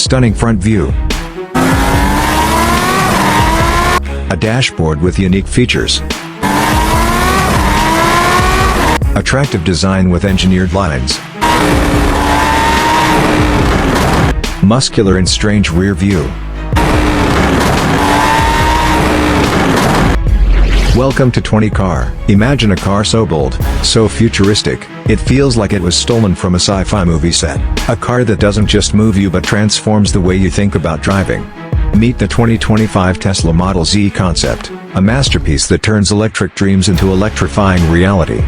stunning front view. A dashboard with unique features. Attractive design with engineered lines. Muscular and strange rear view. Welcome to 20 Car. Imagine a car so bold, so futuristic, it feels like it was stolen from a sci-fi movie set. A car that doesn't just move you but transforms the way you think about driving. Meet the 2025 Tesla Model Z concept, a masterpiece that turns electric dreams into electrifying reality.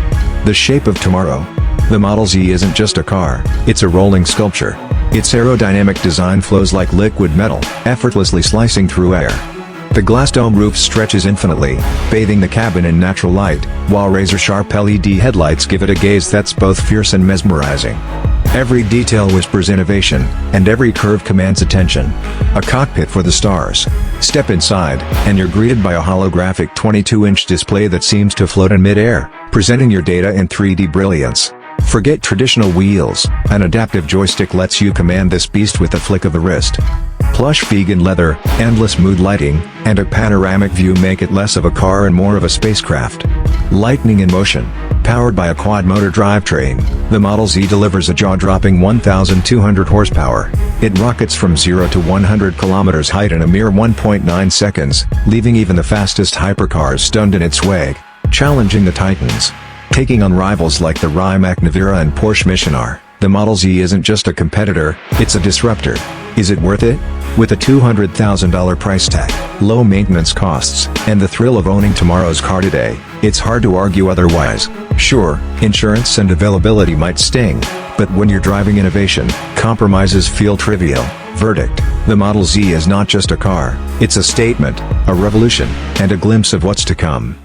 The shape of tomorrow. The Model Z isn't just a car, it's a rolling sculpture. Its aerodynamic design flows like liquid metal, effortlessly slicing through air. The glass dome roof stretches infinitely, bathing the cabin in natural light, while razor-sharp LED headlights give it a gaze that's both fierce and mesmerizing. Every detail whispers innovation, and every curve commands attention. A cockpit for the stars. Step inside, and you're greeted by a holographic 22-inch display that seems to float in mid-air, presenting your data in 3D brilliance. Forget traditional wheels, an adaptive joystick lets you command this beast with a flick of the wrist. Plush vegan leather, endless mood lighting, and a panoramic view make it less of a car and more of a spacecraft. Lightning in motion. Powered by a quad-motor drivetrain, the Model Z delivers a jaw-dropping 1,200 horsepower. It rockets from 0 to 100 kilometers height in a mere 1.9 seconds, leaving even the fastest hypercars stunned in its swag. Challenging the titans. Taking on rivals like the Rimac Navara and Porsche Missionar, the Model Z isn't just a competitor, it's a disruptor. Is it worth it? With a $200,000 price tag, low maintenance costs, and the thrill of owning tomorrow's car today, it's hard to argue otherwise. Sure, insurance and availability might sting, but when you're driving innovation, compromises feel trivial. Verdict: the Model Z is not just a car, it's a statement, a revolution, and a glimpse of what's to come.